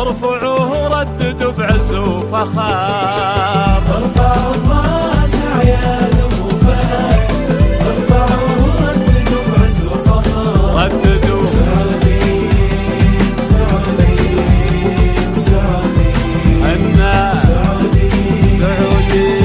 ارفعوه رددوا بعز وفخار. ارفعوا الراس عيال ابو فهد، ارفعوه رددوا بعز وفخار. رددوا سعوديين سعوديين سعوديين عنا سعوديين سعوديين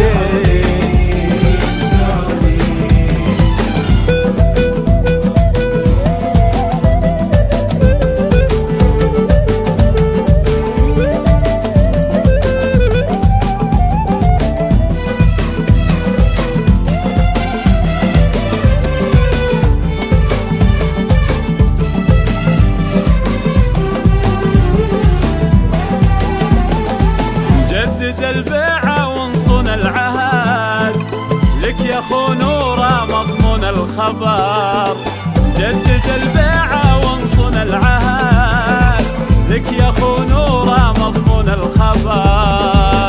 جدد البيعة وانصن العهد، لك يا خو نوره مضمون الخبر. جدد البيعة وانصن العهد، لك يا خو نوره مضمون الخبر.